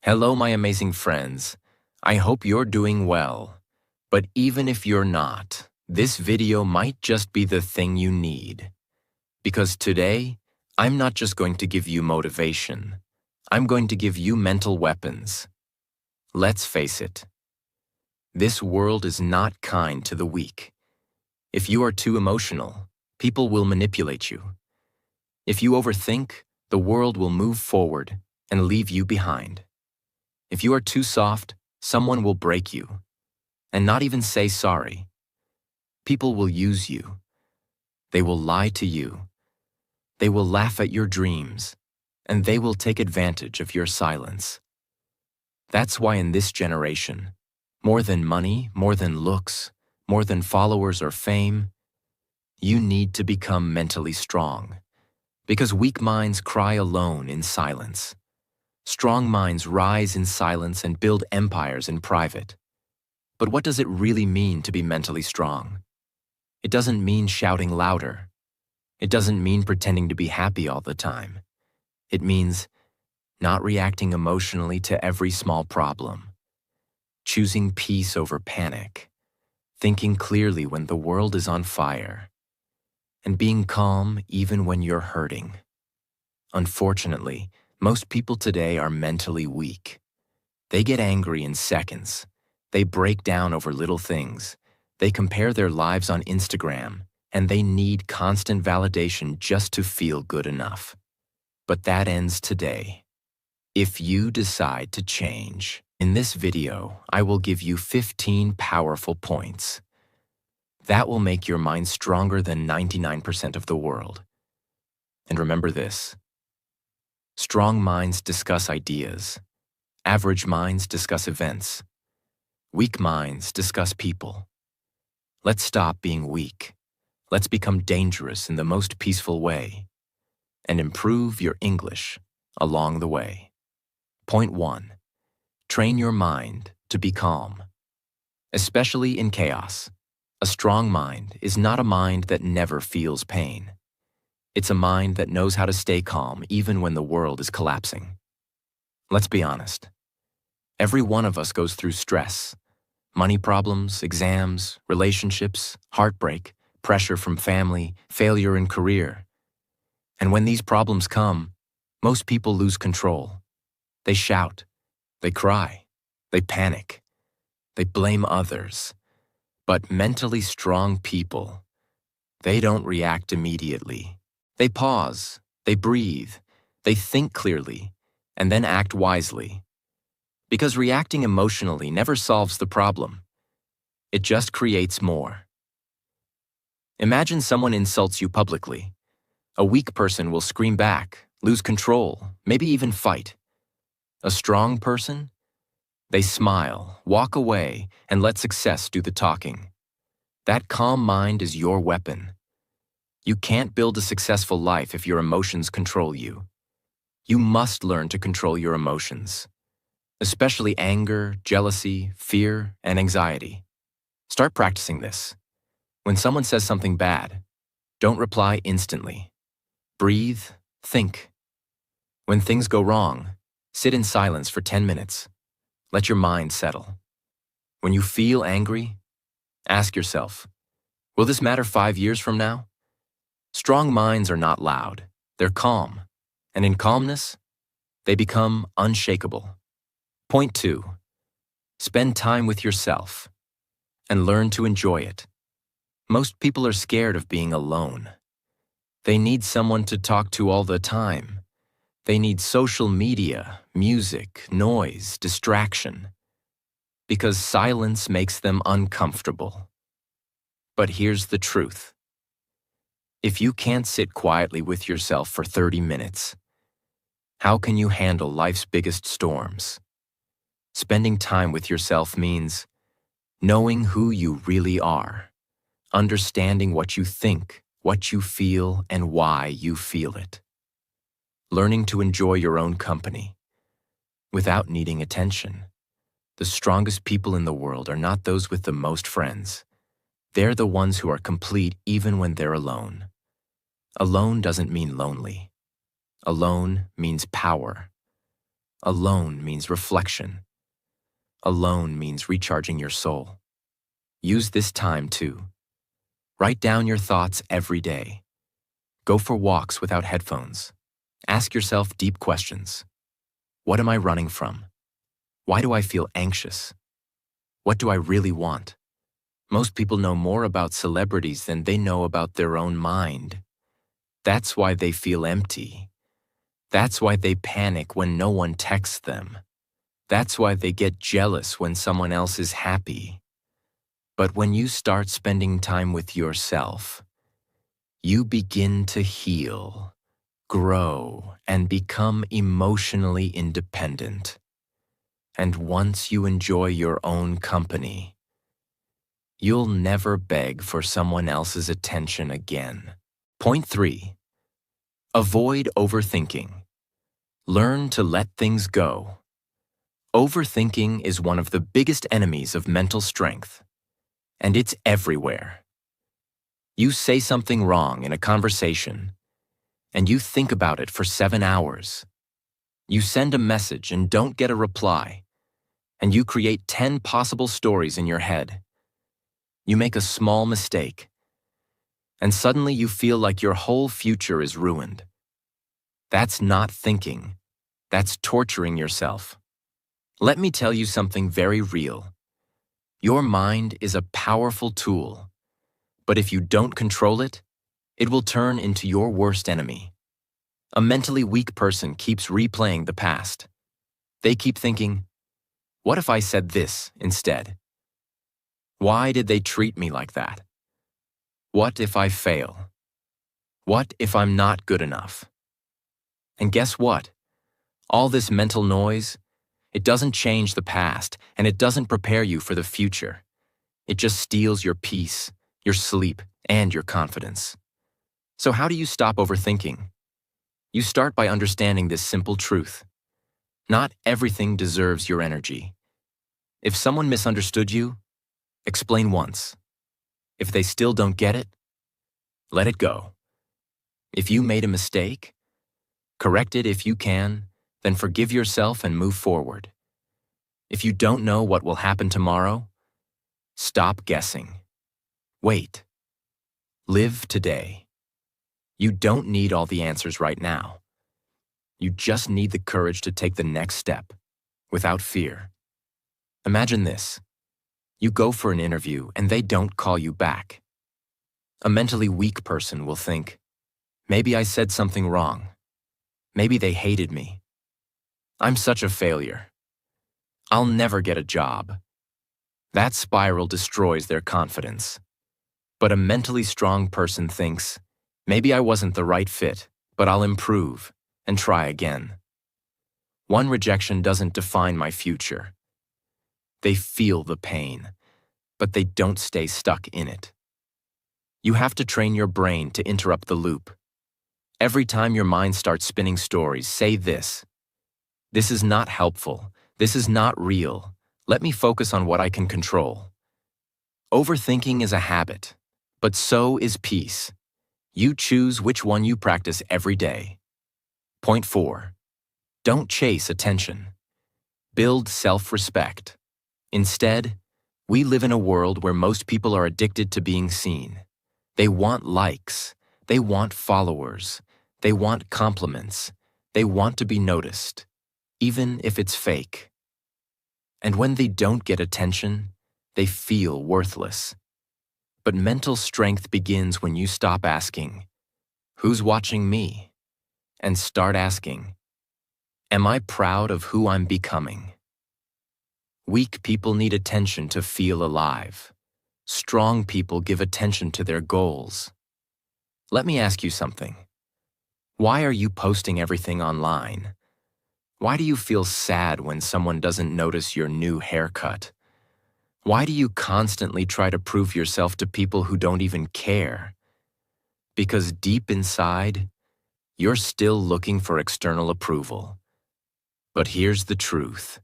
Hello, my amazing friends. I hope you're doing well. But even if you're not, this video might just be the thing you need. Because today, I'm not just going to give you motivation. I'm going to give you mental weapons. Let's face it. This world is not kind to the weak. If you are too emotional, people will manipulate you. If you overthink, the world will move forward and leave you behind. If you are too soft, someone will break you, and not even say sorry. People will use you. They will lie to you. They will laugh at your dreams, and they will take advantage of your silence. That's why in this generation, more than money, more than looks, more than followers or fame, you need to become mentally strong, because weak minds cry alone in silence. Strong minds rise in silence and build empires in private. But what does it really mean to be mentally strong? It doesn't mean shouting louder. It doesn't mean pretending to be happy all the time. It means not reacting emotionally to every small problem, choosing peace over panic, thinking clearly when the world is on fire, and being calm even when you're hurting. Unfortunately, most people today are mentally weak. They get angry in seconds. They break down over little things. They compare their lives on Instagram, and they need constant validation just to feel good enough. But that ends today. If you decide to change, in this video, I will give you 15 powerful points. That will make your mind stronger than 99% of the world. And remember this. Strong minds discuss ideas. Average minds discuss events. Weak minds discuss people. Let's stop being weak. Let's become dangerous in the most peaceful way. And improve your English along the way. Point 1. Train your mind to be calm. Especially in chaos. A strong mind is not a mind that never feels pain. It's a mind that knows how to stay calm even when the world is collapsing. Let's be honest. Every one of us goes through stress. Money problems, exams, relationships, heartbreak, pressure from family, failure in career. And when these problems come, most people lose control. They shout, they cry, they panic, they blame others. But mentally strong people, they don't react immediately. They pause, they breathe, they think clearly, and then act wisely. Because reacting emotionally never solves the problem. It just creates more. Imagine someone insults you publicly. A weak person will scream back, lose control, maybe even fight. A strong person? They smile, walk away, and let success do the talking. That calm mind is your weapon. You can't build a successful life if your emotions control you. You must learn to control your emotions, especially anger, jealousy, fear, and anxiety. Start practicing this. When someone says something bad, don't reply instantly. Breathe, think. When things go wrong, sit in silence for 10 minutes. Let your mind settle. When you feel angry, ask yourself, will this matter 5 years from now? Strong minds are not loud. They're calm. And in calmness, they become unshakable. Point 2. Spend time with yourself and learn to enjoy it. Most people are scared of being alone. They need someone to talk to all the time. They need social media, music, noise, distraction. Because silence makes them uncomfortable. But here's the truth. If you can't sit quietly with yourself for 30 minutes, how can you handle life's biggest storms? Spending time with yourself means knowing who you really are, understanding what you think, what you feel, and why you feel it. Learning to enjoy your own company without needing attention. The strongest people in the world are not those with the most friends. They're the ones who are complete even when they're alone. Alone doesn't mean lonely. Alone means power. Alone means reflection. Alone means recharging your soul. Use this time to write down your thoughts every day. Go for walks without headphones. Ask yourself deep questions. What am I running from? Why do I feel anxious? What do I really want? Most people know more about celebrities than they know about their own mind. That's why they feel empty. That's why they panic when no one texts them. That's why they get jealous when someone else is happy. But when you start spending time with yourself, you begin to heal, grow, and become emotionally independent. And once you enjoy your own company, you'll never beg for someone else's attention again. Point 3. Avoid overthinking. Learn to let things go. Overthinking is one of the biggest enemies of mental strength, and it's everywhere. You say something wrong in a conversation, and you think about it for 7 hours. You send a message and don't get a reply, and you create 10 possible stories in your head. You make a small mistake, and suddenly you feel like your whole future is ruined. That's not thinking. That's torturing yourself. Let me tell you something very real. Your mind is a powerful tool, but if you don't control it, it will turn into your worst enemy. A mentally weak person keeps replaying the past. They keep thinking, what if I said this instead? Why did they treat me like that? What if I fail? What if I'm not good enough? And guess what? All this mental noise, it doesn't change the past, and it doesn't prepare you for the future. It just steals your peace, your sleep, and your confidence. So how do you stop overthinking? You start by understanding this simple truth. Not everything deserves your energy. If someone misunderstood you, explain once. If they still don't get it, let it go. If you made a mistake, correct it if you can, then forgive yourself and move forward. If you don't know what will happen tomorrow, stop guessing. Wait. Live today. You don't need all the answers right now. You just need the courage to take the next step, without fear. Imagine this. You go for an interview and they don't call you back. A mentally weak person will think, maybe I said something wrong. Maybe they hated me. I'm such a failure. I'll never get a job. That spiral destroys their confidence. But a mentally strong person thinks, maybe I wasn't the right fit, but I'll improve and try again. One rejection doesn't define my future. They feel the pain, but they don't stay stuck in it. You have to train your brain to interrupt the loop. Every time your mind starts spinning stories, say this. This is not helpful. This is not real. Let me focus on what I can control. Overthinking is a habit, but so is peace. You choose which one you practice every day. Point 4. Don't chase attention. Build self-respect. Instead, we live in a world where most people are addicted to being seen. They want likes. They want followers. They want compliments. They want to be noticed, even if it's fake. And when they don't get attention, they feel worthless. But mental strength begins when you stop asking, who's watching me? And start asking, am I proud of who I'm becoming? Weak people need attention to feel alive. Strong people give attention to their goals. Let me ask you something. Why are you posting everything online? Why do you feel sad when someone doesn't notice your new haircut? Why do you constantly try to prove yourself to people who don't even care? Because deep inside, you're still looking for external approval. But here's the truth.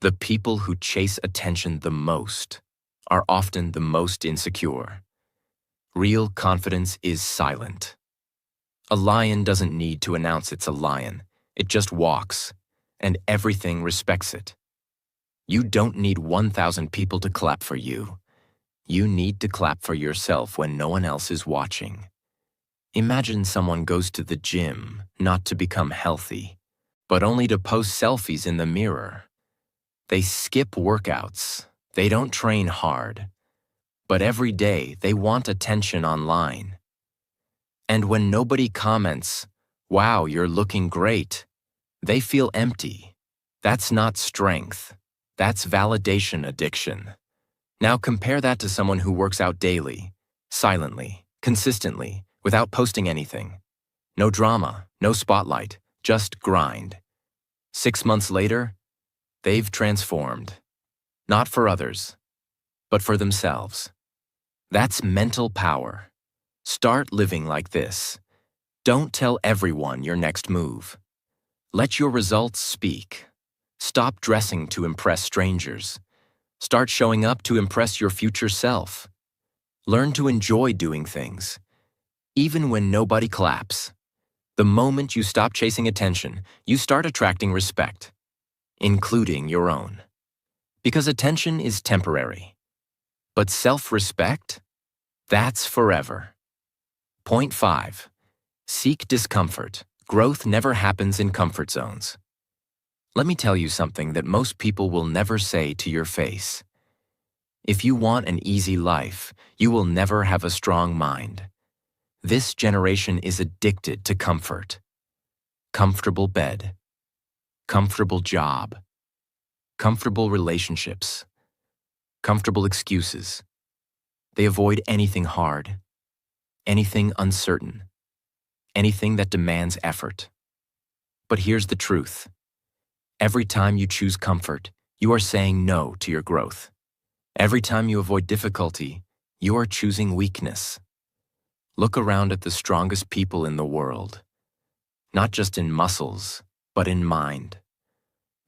The people who chase attention the most are often the most insecure. Real confidence is silent. A lion doesn't need to announce it's a lion. It just walks. and everything respects it. You don't need 1,000 people to clap for you. You need to clap for yourself when no one else is watching. Imagine someone goes to the gym not to become healthy, but only to post selfies in the mirror. They skip workouts. They don't train hard. But every day they want attention online. And when nobody comments, "Wow, you're looking great," they feel empty. That's not strength. That's validation addiction. Now compare that to someone who works out daily, silently, consistently, without posting anything. No drama, no spotlight, just grind. 6 months later, they've transformed. Not for others, but for themselves. That's mental power. Start living like this. Don't tell everyone your next move. Let your results speak. Stop dressing to impress strangers. Start showing up to impress your future self. Learn to enjoy doing things, even when nobody claps. The moment you stop chasing attention, you start attracting respect, including your own. Because attention is temporary. But self-respect? That's forever. Point 5. Seek discomfort. Growth never happens in comfort zones. Let me tell you something that most people will never say to your face. If you want an easy life, you will never have a strong mind. This generation is addicted to comfort. Comfortable bed. Comfortable job. Comfortable relationships. Comfortable excuses. They avoid anything hard, anything uncertain, anything that demands effort. But here's the truth. Every time you choose comfort, you are saying no to your growth. Every time you avoid difficulty, you are choosing weakness. Look around at the strongest people in the world, not just in muscles, but in mind.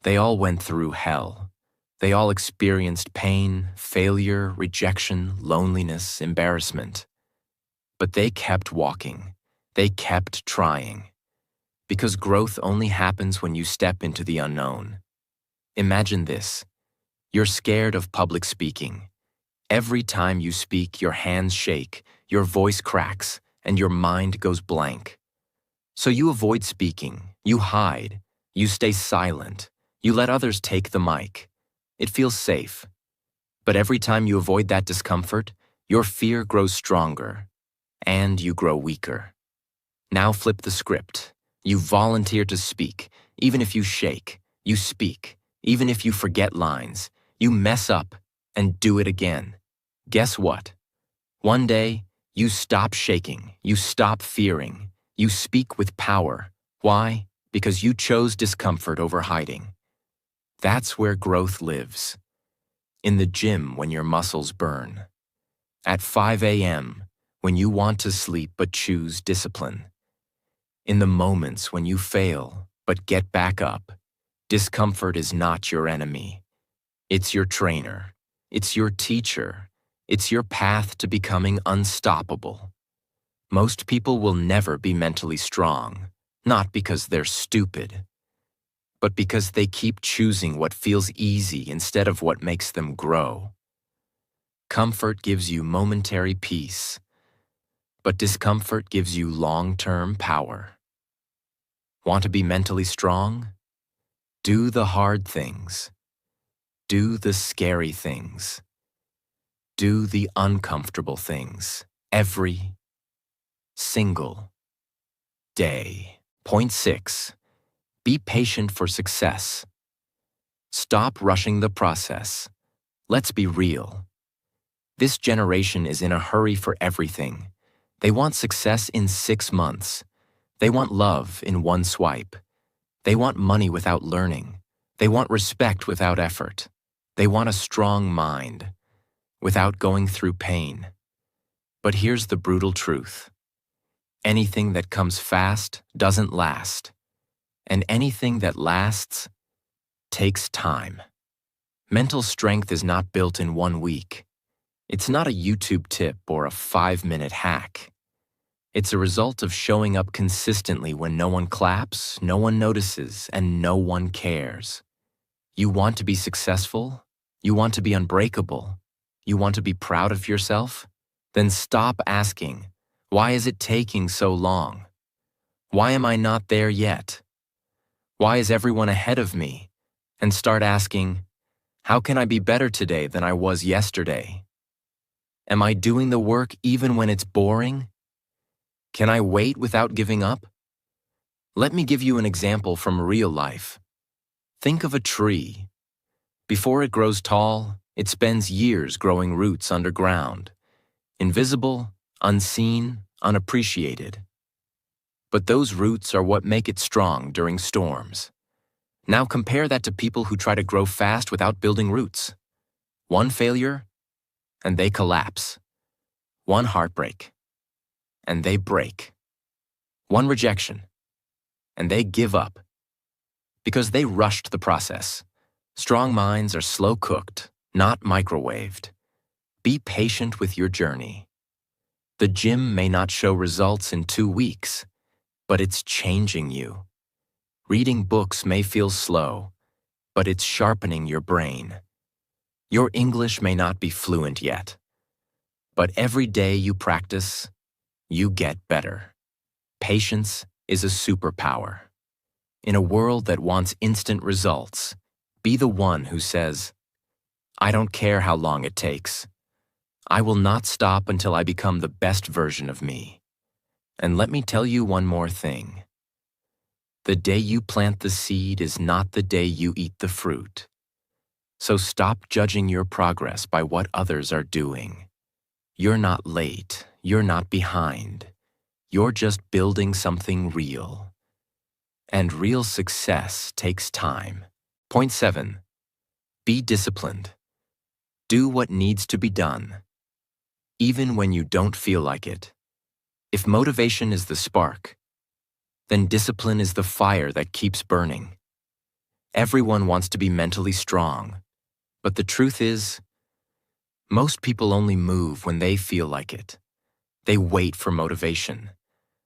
They all went through hell. They all experienced pain, failure, rejection, loneliness, embarrassment. But they kept walking. They kept trying. Because growth only happens when you step into the unknown. Imagine this. You're scared of public speaking. Every time you speak, your hands shake, your voice cracks, and your mind goes blank. So you avoid speaking, you hide, you stay silent, you let others take the mic. It feels safe. But every time you avoid that discomfort, your fear grows stronger, and you grow weaker. Now flip the script. You volunteer to speak, even if you shake. You speak, even if you forget lines. You mess up and do it again. Guess what? One day, you stop shaking. You stop fearing. You speak with power. Why? Because you chose discomfort over hiding. That's where growth lives. In the gym when your muscles burn. At 5 a.m. when you want to sleep but choose discipline. In the moments when you fail but get back up. Discomfort is not your enemy. It's your trainer. It's your teacher. It's your path to becoming unstoppable. Most people will never be mentally strong, not because they're stupid, but because they keep choosing what feels easy instead of what makes them grow. Comfort gives you momentary peace, but discomfort gives you long-term power. Want to be mentally strong? Do the hard things. Do the scary things. Do the uncomfortable things every single day. Point 6. Be patient for success. Stop rushing the process. Let's be real. This generation is in a hurry for everything. They want success in 6 months. They want love in one swipe. They want money without learning. They want respect without effort. They want a strong mind without going through pain. But here's the brutal truth. Anything that comes fast doesn't last. And anything that lasts takes time. Mental strength is not built in 1 week. It's not a YouTube tip or a 5-minute hack. It's a result of showing up consistently when no one claps, no one notices, and no one cares. You want to be successful? You want to be unbreakable? You want to be proud of yourself? Then stop asking, why is it taking so long? Why am I not there yet? Why is everyone ahead of me? And start asking, how can I be better today than I was yesterday? Am I doing the work even when it's boring? Can I wait without giving up? Let me give you an example from real life. Think of a tree. Before it grows tall, it spends years growing roots underground, invisible, unseen, unappreciated. But those roots are what make it strong during storms. Now compare that to people who try to grow fast without building roots. One failure, and they collapse. One heartbreak, and they break. One rejection, and they give up. Because they rushed the process. Strong minds are slow cooked, not microwaved. Be patient with your journey. The gym may not show results in 2 weeks, but it's changing you. Reading books may feel slow, but it's sharpening your brain. Your English may not be fluent yet, but every day you practice, you get better. Patience is a superpower. In a world that wants instant results, be the one who says, I don't care how long it takes. I will not stop until I become the best version of me. And let me tell you one more thing. The day you plant the seed is not the day you eat the fruit. So stop judging your progress by what others are doing. You're not late. You're not behind. You're just building something real. And real success takes time. Point 7. Be disciplined. Do what needs to be done, even when you don't feel like it. If motivation is the spark, then discipline is the fire that keeps burning. Everyone wants to be mentally strong, but the truth is, most people only move when they feel like it. They wait for motivation.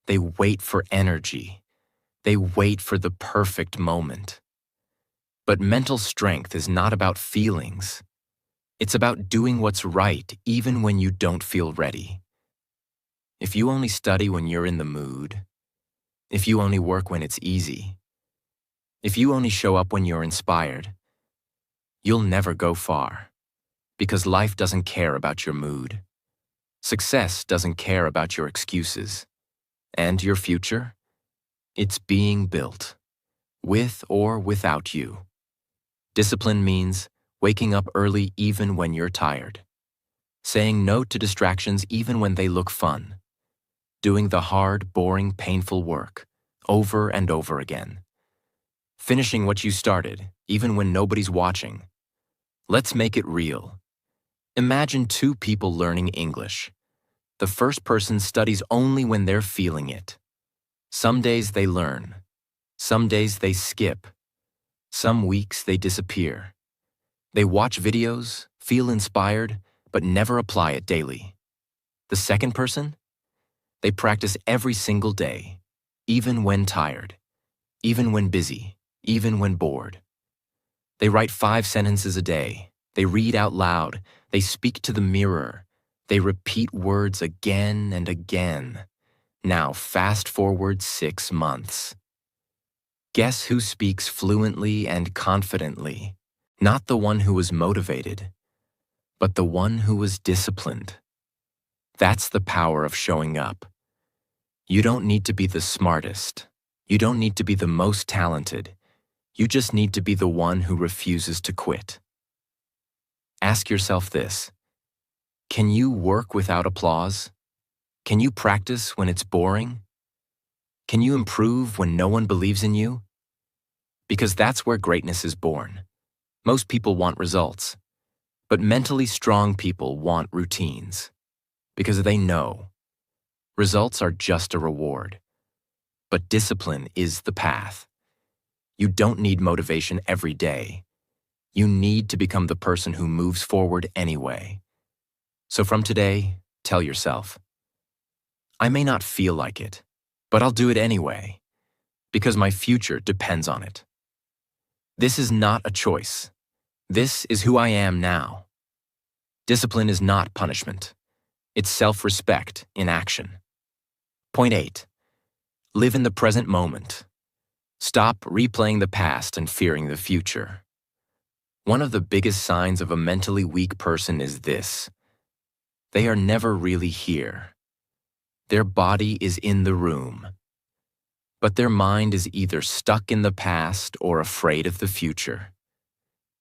They wait for energy. They wait for the perfect moment. But mental strength is not about feelings. It's about doing what's right even when you don't feel ready. If you only study when you're in the mood, if you only work when it's easy, if you only show up when you're inspired, you'll never go far, because life doesn't care about your mood. Success doesn't care about your excuses. And your future? It's being built, with or without you. Discipline means waking up early even when you're tired, saying no to distractions even when they look fun, doing the hard, boring, painful work over and over again, finishing what you started even when nobody's watching. Let's make it real. Imagine 2 people learning English. The first person studies only when they're feeling it. Some days they learn. Some days they skip. Some weeks they disappear. They watch videos, feel inspired, but never apply it daily. The second person? They practice every single day, even when tired, even when busy, even when bored. They write 5 sentences a day. They read out loud. They speak to the mirror. They repeat words again and again. Now fast forward 6 months. Guess who speaks fluently and confidently? Not the one who was motivated, but the one who was disciplined. That's the power of showing up. You don't need to be the smartest. You don't need to be the most talented. You just need to be the one who refuses to quit. Ask yourself this: can you work without applause? Can you practice when it's boring? Can you improve when no one believes in you? Because that's where greatness is born. Most people want results, but mentally strong people want routines, because they know results are just a reward, but discipline is the path. You don't need motivation every day. You need to become the person who moves forward anyway. So from today, tell yourself, I may not feel like it, but I'll do it anyway, because my future depends on it. This is not a choice. This is who I am now. Discipline is not punishment. It's self-respect in action. Point 8. Live in the present moment. Stop replaying the past and fearing the future. One of the biggest signs of a mentally weak person is this: they are never really here. Their body is in the room, but their mind is either stuck in the past or afraid of the future.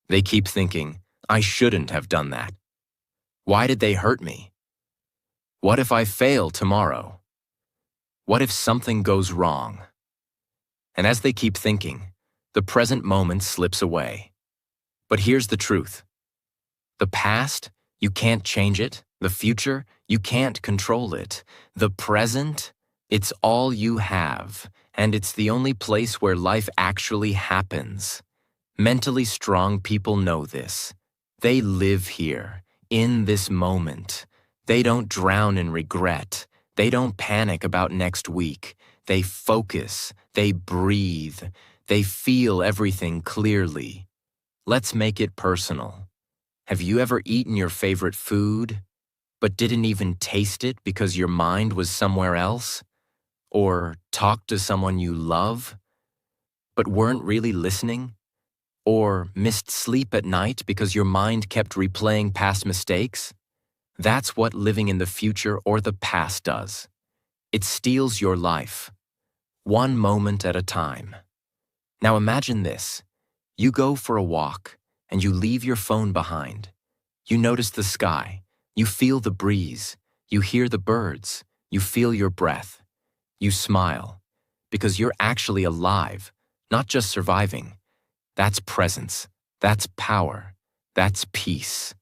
They keep thinking, I shouldn't have done that. Why did they hurt me? What if I fail tomorrow? What if something goes wrong? And as they keep thinking, the present moment slips away. But here's the truth. The past, you can't change it. The future, you can't control it. The present, it's all you have, and it's the only place where life actually happens. Mentally strong people know this. They live here, in this moment. They don't drown in regret. They don't panic about next week. They focus. They breathe. They feel everything clearly. Let's make it personal. Have you ever eaten your favorite food, but didn't even taste it because your mind was somewhere else? Or talked to someone you love, but weren't really listening? Or missed sleep at night because your mind kept replaying past mistakes? That's what living in the future or the past does. It steals your life, one moment at a time. Now imagine this. You go for a walk, and you leave your phone behind. You notice the sky. You feel the breeze. You hear the birds. You feel your breath. You smile, because you're actually alive, not just surviving. That's presence. That's power. That's peace.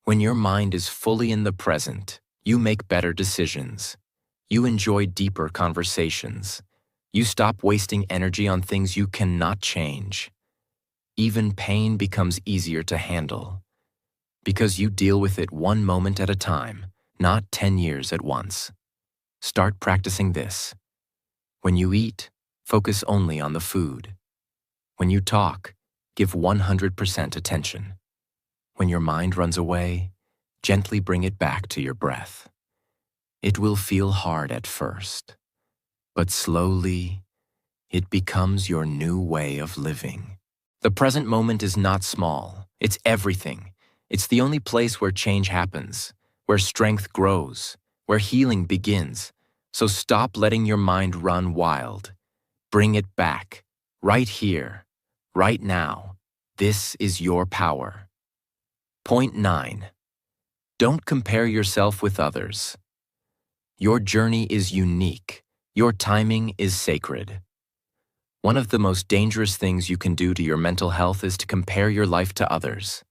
When your mind is fully in the present, you make better decisions. You enjoy deeper conversations. You stop wasting energy on things you cannot change. Even pain becomes easier to handle, because you deal with it one moment at a time, not 10 years at once. Start practicing this. When you eat, focus only on the food. When you talk, give 100% attention. When your mind runs away, gently bring it back to your breath. It will feel hard at first, but slowly, it becomes your new way of living. The present moment is not small. It's everything. It's the only place where change happens, where strength grows, where healing begins. So stop letting your mind run wild. Bring it back, right here, right now. This is your power. Point 9. Don't compare yourself with others. Your journey is unique. Your timing is sacred. One of the most dangerous things you can do to your mental health is to compare your life to others.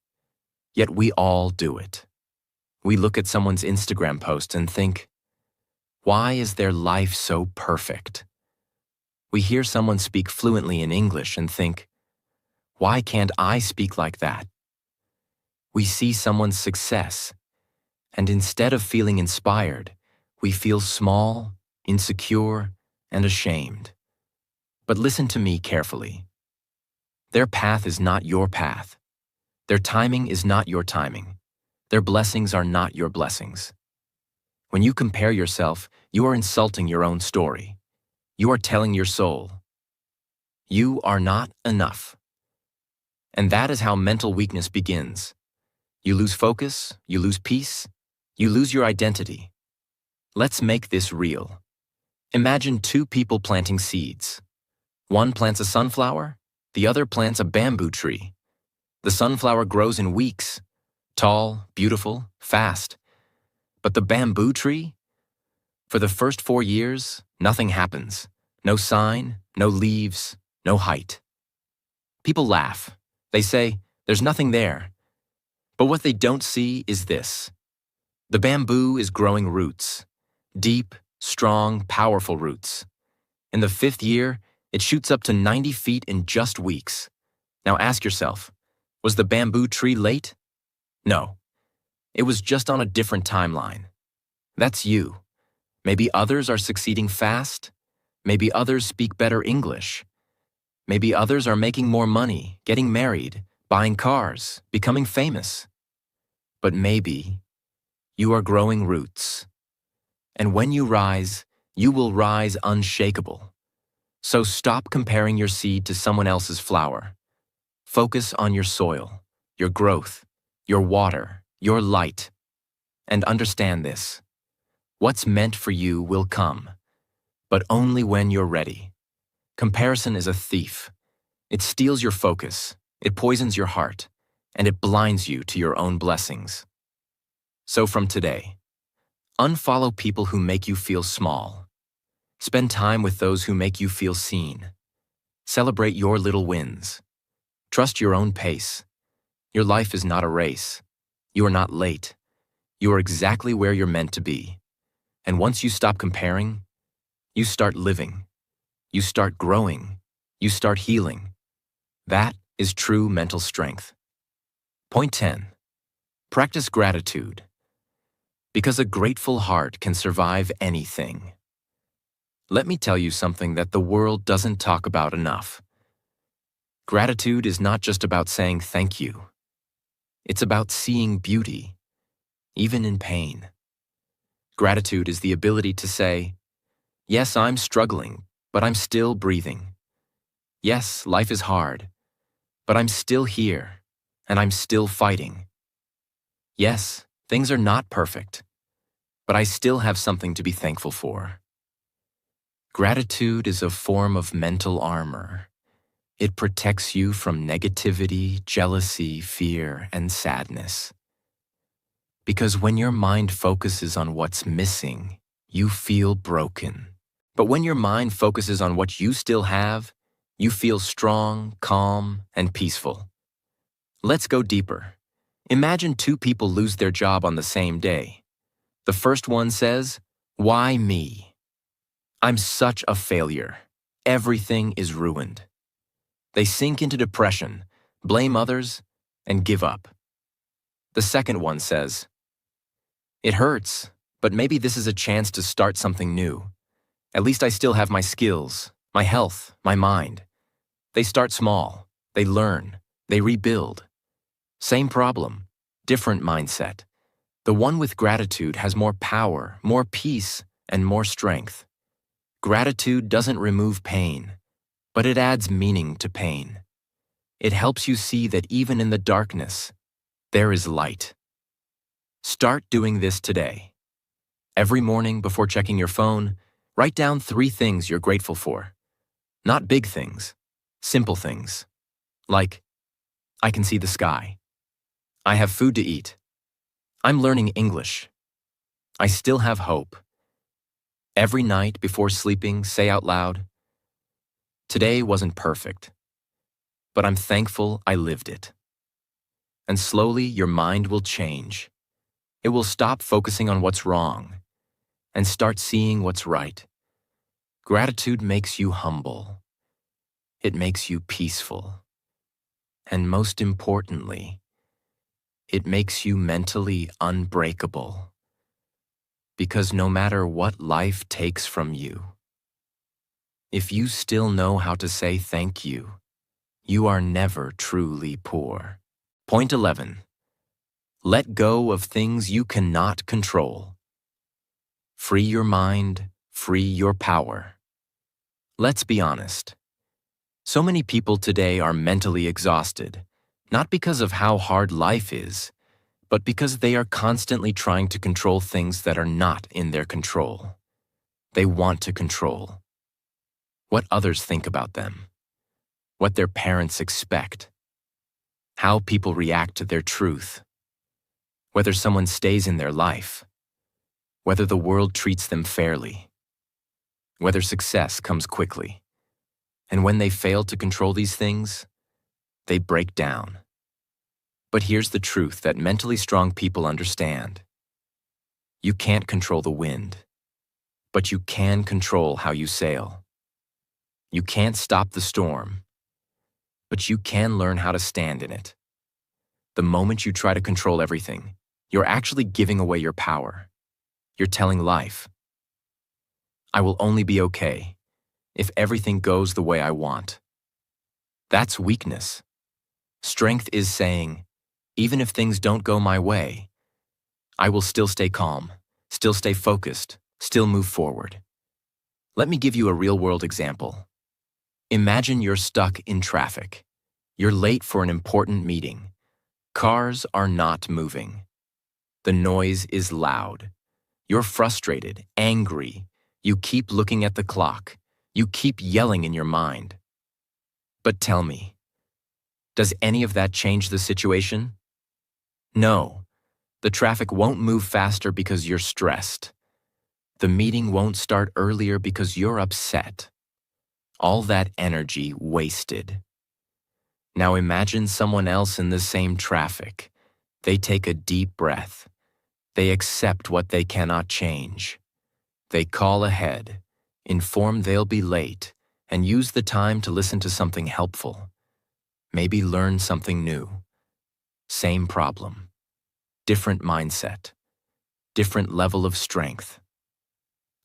Yet we all do it. We look at someone's Instagram post and think, why is their life so perfect? We hear someone speak fluently in English and think, why can't I speak like that? We see someone's success, and instead of feeling inspired, we feel small, insecure, and ashamed. But listen to me carefully. Their path is not your path. Their timing is not your timing. Their blessings are not your blessings. When you compare yourself, you are insulting your own story. You are telling your soul, you are not enough. And that is how mental weakness begins. You lose focus, you lose peace, you lose your identity. Let's make this real. Imagine two people planting seeds. One plants a sunflower, the other plants a bamboo tree. The sunflower grows in weeks, tall, beautiful, fast. But the bamboo tree? For the first 4 years, nothing happens. No sign, no leaves, no height. People laugh. They say, there's nothing there. But what they don't see is this. The bamboo is growing roots. Deep, strong, powerful roots. In the 5th year, it shoots up to 90 feet in just weeks. Now ask yourself, was the bamboo tree late? No. It was just on a different timeline. That's you. Maybe others are succeeding fast. Maybe others speak better English. Maybe others are making more money, getting married, buying cars, becoming famous. But maybe you are growing roots. And when you rise, you will rise unshakable. So stop comparing your seed to someone else's flower. Focus on your soil, your growth, your water, your light. And understand this: what's meant for you will come, but only when you're ready. Comparison is a thief. It steals your focus, it poisons your heart, and it blinds you to your own blessings. So from today, unfollow people who make you feel small. Spend time with those who make you feel seen. Celebrate your little wins. Trust your own pace. Your life is not a race. You are not late. You are exactly where you're meant to be. And once you stop comparing, you start living. You start growing. You start healing. That is true mental strength. Point 10. Practice gratitude. Because a grateful heart can survive anything. Let me tell you something that the world doesn't talk about enough. Gratitude is not just about saying thank you. It's about seeing beauty, even in pain. Gratitude is the ability to say, yes, I'm struggling, but I'm still breathing. Yes, life is hard, but I'm still here, and I'm still fighting. Yes, things are not perfect, but I still have something to be thankful for. Gratitude is a form of mental armor. It protects you from negativity, jealousy, fear, and sadness. Because when your mind focuses on what's missing, you feel broken. But when your mind focuses on what you still have, you feel strong, calm, and peaceful. Let's go deeper. Imagine two people lose their job on the same day. The first one says, "Why me? I'm such a failure. Everything is ruined." They sink into depression, blame others, and give up. The second one says, "It hurts, but maybe this is a chance to start something new. At least I still have my skills, my health, my mind." They start small, they learn, they rebuild. Same problem, different mindset. The one with gratitude has more power, more peace, and more strength. Gratitude doesn't remove pain, but it adds meaning to pain. It helps you see that even in the darkness, there is light. Start doing this today. Every morning before checking your phone, write down 3 things you're grateful for. Not big things, simple things. Like, I can see the sky. I have food to eat. I'm learning English. I still have hope. Every night before sleeping, say out loud, "Today wasn't perfect, but I'm thankful I lived it." And slowly your mind will change. It will stop focusing on what's wrong and start seeing what's right. Gratitude makes you humble. It makes you peaceful. And most importantly, it makes you mentally unbreakable. Because no matter what life takes from you, if you still know how to say thank you, you are never truly poor. Point 11. Let go of things you cannot control. Free your mind, free your power. Let's be honest. So many people today are mentally exhausted, not because of how hard life is, but because they are constantly trying to control things that are not in their control. They want to control what others think about them, what their parents expect, how people react to their truth, whether someone stays in their life, whether the world treats them fairly, whether success comes quickly. And when they fail to control these things, they break down. But here's the truth that mentally strong people understand. You can't control the wind, but you can control how you sail. You can't stop the storm, but you can learn how to stand in it. The moment you try to control everything, you're actually giving away your power. You're telling life, I will only be okay if everything goes the way I want. That's weakness. Strength is saying, even if things don't go my way, I will still stay calm, still stay focused, still move forward. Let me give you a real-world example. Imagine you're stuck in traffic. You're late for an important meeting. Cars are not moving. The noise is loud. You're frustrated, angry. You keep looking at the clock. You keep yelling in your mind. But tell me, does any of that change the situation? No. The traffic won't move faster because you're stressed. The meeting won't start earlier because you're upset. All that energy wasted. Now imagine someone else in the same traffic. They take a deep breath. They accept what they cannot change. They call ahead, inform they'll be late, and use the time to listen to something helpful. Maybe learn something new. Same problem. Different mindset. Different level of strength.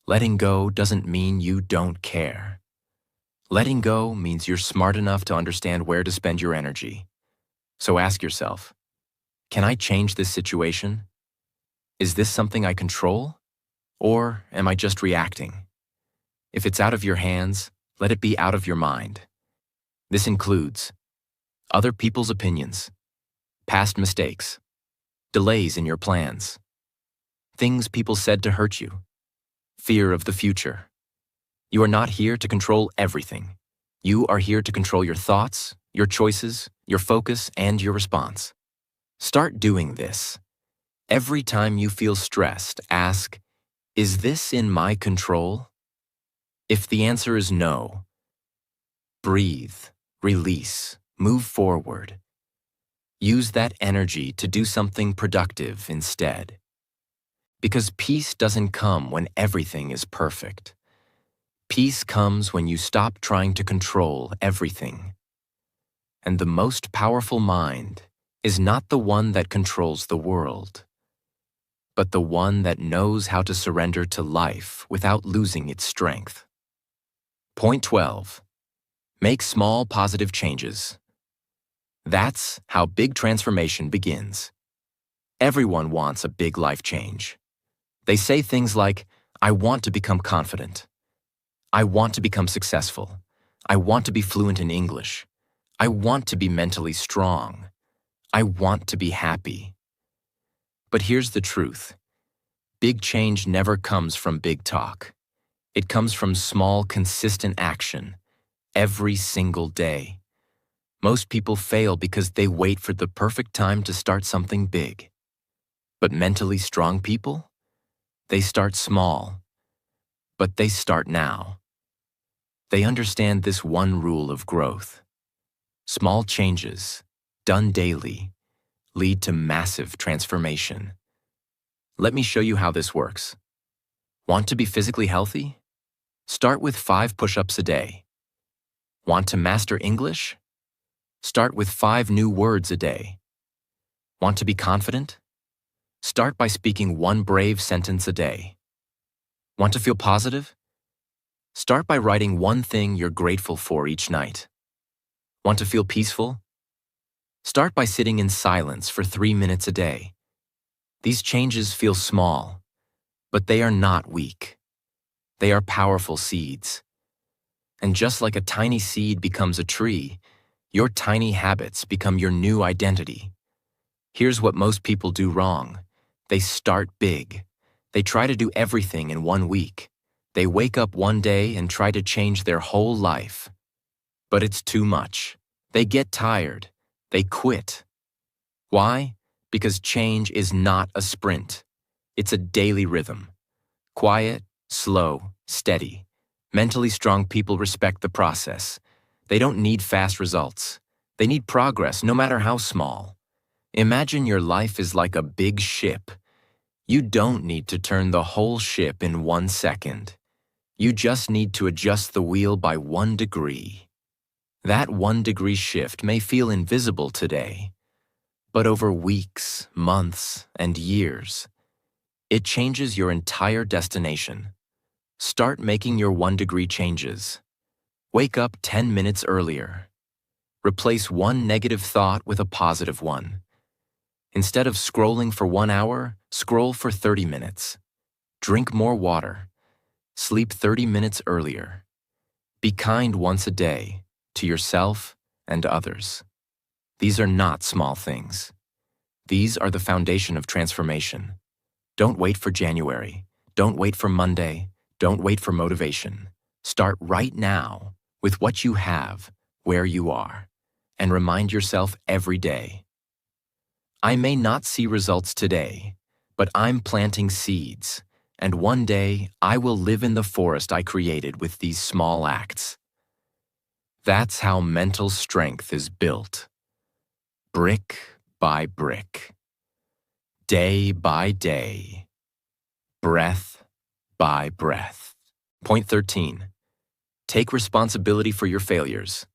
Letting go doesn't mean you don't care. Letting go means you're smart enough to understand where to spend your energy. So ask yourself, can I change this situation? Is this something I control? Or am I just reacting? If it's out of your hands, let it be out of your mind. This includes other people's opinions, past mistakes, delays in your plans, things people said to hurt you, fear of the future. You are not here to control everything. You are here to control your thoughts, your choices, your focus, and your response. Start doing this. Every time you feel stressed, ask, is this in my control? If the answer is no, breathe, release, move forward. Use that energy to do something productive instead. Because peace doesn't come when everything is perfect. Peace comes when you stop trying to control everything. And the most powerful mind is not the one that controls the world, but the one that knows how to surrender to life without losing its strength. Point 12. Make small positive changes. That's how big transformation begins. Everyone wants a big life change. They say things like, I want to become confident. I want to become successful. I want to be fluent in English. I want to be mentally strong. I want to be happy. But here's the truth. Big change never comes from big talk. It comes from small, consistent action, every single day. Most people fail because they wait for the perfect time to start something big. But mentally strong people? They start small, but they start now. They understand this one rule of growth. Small changes, done daily, lead to massive transformation. Let me show you how this works. Want to be physically healthy? Start with 5 push-ups a day. Want to master English? Start with 5 new words a day. Want to be confident? Start by speaking 1 brave sentence a day. Want to feel positive? Start by writing 1 thing you're grateful for each night. Want to feel peaceful? Start by sitting in silence for 3 minutes a day. These changes feel small, but they are not weak. They are powerful seeds. And just like a tiny seed becomes a tree, your tiny habits become your new identity. Here's what most people do wrong. They start big. They try to do everything in 1 week. They wake up one day and try to change their whole life. But it's too much. They get tired. They quit. Why? Because change is not a sprint. It's a daily rhythm. Quiet, slow, steady. Mentally strong people respect the process. They don't need fast results. They need progress, no matter how small. Imagine your life is like a big ship. You don't need to turn the whole ship in 1 second. You just need to adjust the wheel by 1 degree. That 1 degree shift may feel invisible today, but over weeks, months, and years, it changes your entire destination. Start making your 1-degree changes. Wake up 10 minutes earlier. Replace one negative thought with a positive one. Instead of scrolling for 1 hour, scroll for 30 minutes. Drink more water. Sleep 30 minutes earlier. Be kind once a day to yourself and others. These are not small things. These are the foundation of transformation. Don't wait for January. Don't wait for Monday. Don't wait for motivation. Start right now with what you have, where you are, and remind yourself every day. I may not see results today, but I'm planting seeds, and one day I will live in the forest I created with these small acts. That's how mental strength is built. Brick by brick. Day by day. Breath by breath. Point 13. Take responsibility for your failures.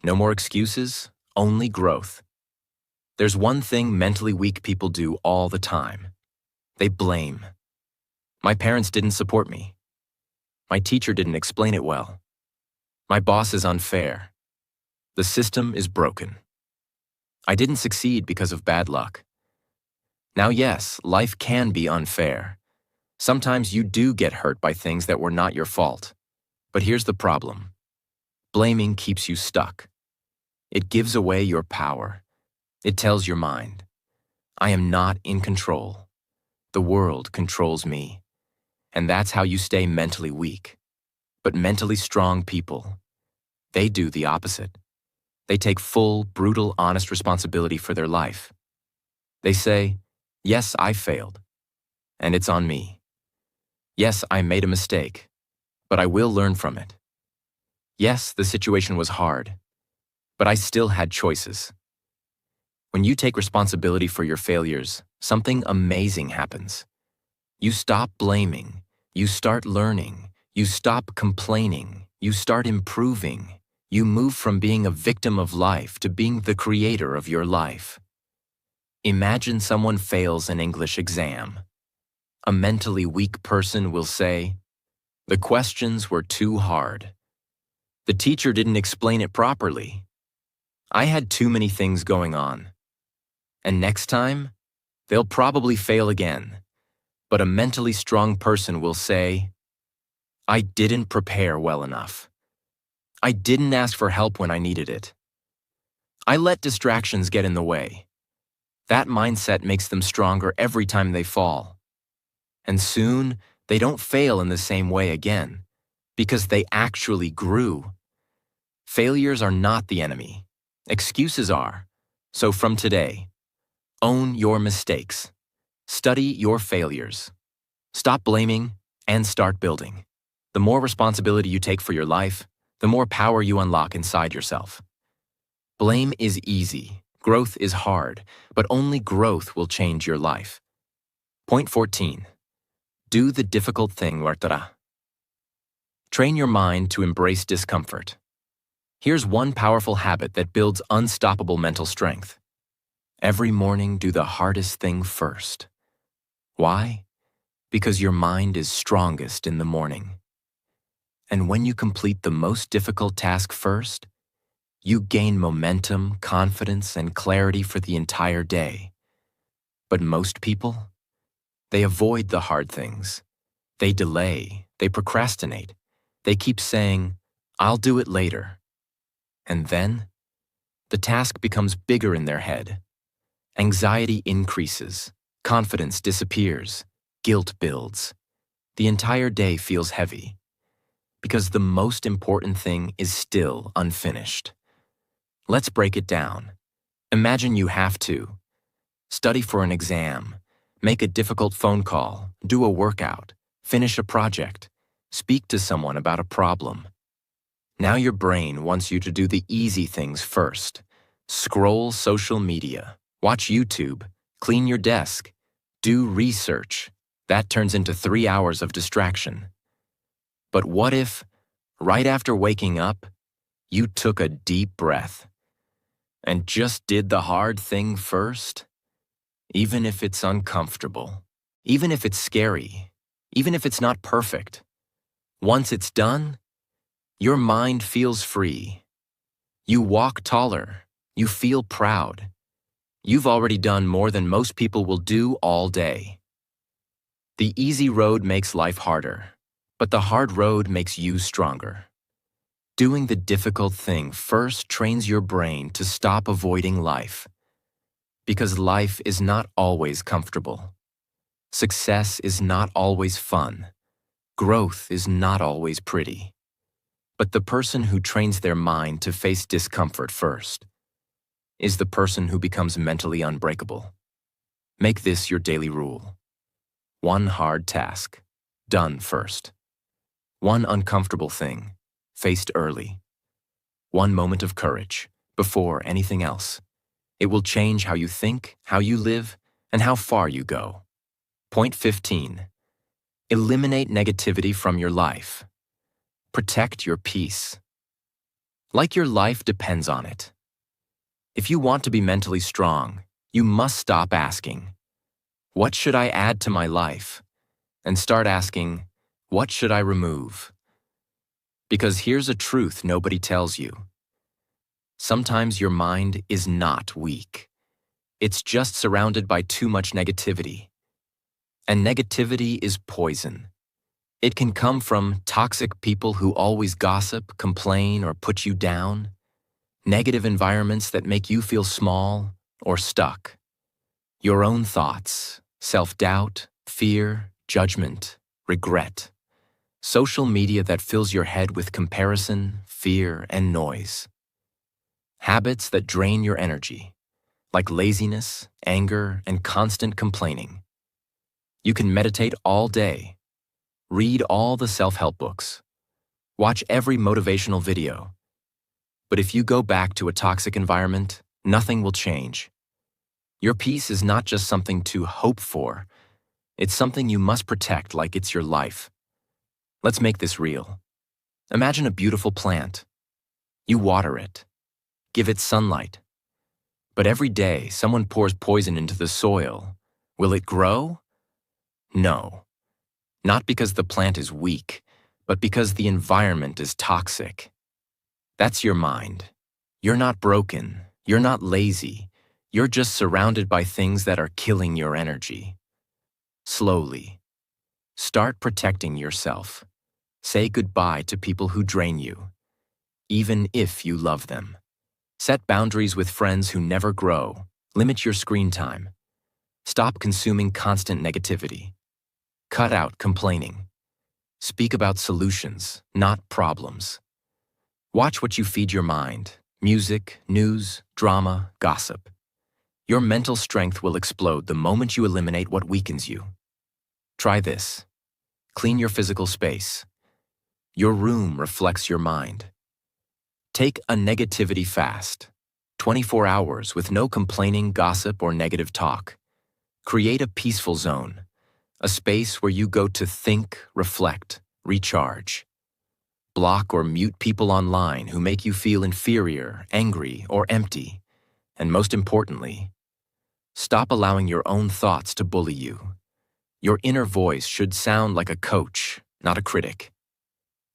No more excuses, only growth. There's one thing mentally weak people do all the time. They blame. My parents didn't support me. My teacher didn't explain it well. My boss is unfair. The system is broken. I didn't succeed because of bad luck. Now, yes, life can be unfair. Sometimes you do get hurt by things that were not your fault. But here's the problem. Blaming keeps you stuck. It gives away your power. It tells your mind, I am not in control. The world controls me. And that's how you stay mentally weak. But mentally strong people, they do the opposite. They take full, brutal, honest responsibility for their life. They say, yes, I failed, and it's on me. Yes, I made a mistake, but I will learn from it. Yes, the situation was hard, but I still had choices. When you take responsibility for your failures, something amazing happens. You stop blaming, you start learning, you stop complaining, you start improving. You move from being a victim of life to being the creator of your life. Imagine someone fails an English exam. A mentally weak person will say, the questions were too hard. The teacher didn't explain it properly. I had too many things going on. And next time, they'll probably fail again. But a mentally strong person will say, I didn't prepare well enough. I didn't ask for help when I needed it. I let distractions get in the way. That mindset makes them stronger every time they fall. And soon, they don't fail in the same way again, because they actually grew. Failures are not the enemy. Excuses are. So from today, own your mistakes. Study your failures. Stop blaming and start building. The more responsibility you take for your life, the more power you unlock inside yourself. Blame is easy, growth is hard, but only growth will change your life. Point 14. Do the difficult thing, Wartara. Train your mind to embrace discomfort. Here's one powerful habit that builds unstoppable mental strength. Every morning, do the hardest thing first. Why? Because your mind is strongest in the morning. And when you complete the most difficult task first, you gain momentum, confidence, and clarity for the entire day. But most people, they avoid the hard things. They delay, they procrastinate. They keep saying, I'll do it later. And then, the task becomes bigger in their head. Anxiety increases, confidence disappears, guilt builds. The entire day feels heavy. Because the most important thing is still unfinished. Let's break it down. Imagine you have to study for an exam, make a difficult phone call, do a workout, finish a project, speak to someone about a problem. Now your brain wants you to do the easy things first. Scroll social media, watch YouTube, clean your desk, do research. That turns into 3 hours of distraction. But what if, right after waking up, you took a deep breath and just did the hard thing first? Even if it's uncomfortable, even if it's scary, even if it's not perfect. Once it's done, your mind feels free. You walk taller. You feel proud. You've already done more than most people will do all day. The easy road makes life harder, but the hard road makes you stronger. Doing the difficult thing first trains your brain to stop avoiding life. Because life is not always comfortable. Success is not always fun. Growth is not always pretty. But the person who trains their mind to face discomfort first is the person who becomes mentally unbreakable. Make this your daily rule. One hard task, done first. One uncomfortable thing, faced early. One moment of courage, before anything else. It will change how you think, how you live, and how far you go. Point 15. Eliminate negativity from your life. Protect your peace. Like your life depends on it. If you want to be mentally strong, you must stop asking, "What should I add to my life?" and start asking, "What should I remove?" Because here's a truth nobody tells you. Sometimes your mind is not weak. It's just surrounded by too much negativity. And negativity is poison. It can come from toxic people who always gossip, complain, or put you down. Negative environments that make you feel small or stuck. Your own thoughts, self-doubt, fear, judgment, regret. Social media that fills your head with comparison, fear, and noise. Habits that drain your energy, like laziness, anger, and constant complaining. You can meditate all day, read all the self-help books, watch every motivational video. But if you go back to a toxic environment, nothing will change. Your peace is not just something to hope for. It's something you must protect like it's your life. Let's make this real. Imagine a beautiful plant. You water it, give it sunlight. But every day, someone pours poison into the soil. Will it grow? No. Not because the plant is weak, but because the environment is toxic. That's your mind. You're not broken. You're not lazy. You're just surrounded by things that are killing your energy. Slowly. Start protecting yourself. Say goodbye to people who drain you, even if you love them. Set boundaries with friends who never grow. Limit your screen time. Stop consuming constant negativity. Cut out complaining. Speak about solutions, not problems. Watch what you feed your mind. Music, news, drama, gossip. Your mental strength will explode the moment you eliminate what weakens you. Try this. Clean your physical space. Your room reflects your mind. Take a negativity fast. 24 hours with no complaining, gossip, or negative talk. Create a peaceful zone. A space where you go to think, reflect, recharge. Block or mute people online who make you feel inferior, angry, or empty. And most importantly, stop allowing your own thoughts to bully you. Your inner voice should sound like a coach, not a critic.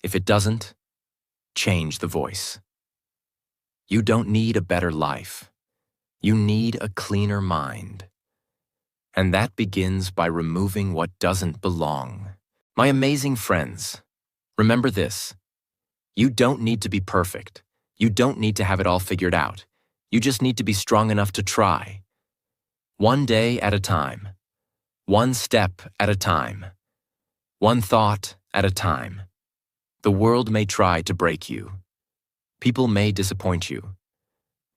If it doesn't, change the voice. You don't need a better life. You need a cleaner mind. And that begins by removing what doesn't belong. My amazing friends, remember this. You don't need to be perfect. You don't need to have it all figured out. You just need to be strong enough to try. One day at a time. One step at a time. One thought at a time. The world may try to break you. People may disappoint you.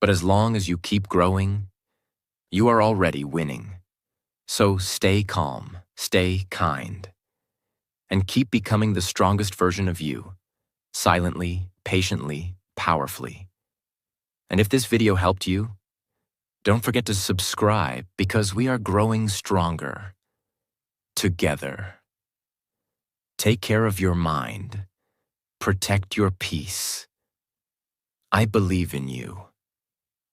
But as long as you keep growing, you are already winning. So stay calm, stay kind, and keep becoming the strongest version of you, silently, patiently, powerfully. And if this video helped you, don't forget to subscribe because we are growing stronger together. Take care of your mind. Protect your peace. I believe in you,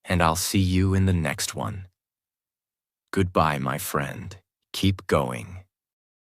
and I'll see you in the next one. Goodbye, my friend. Keep going.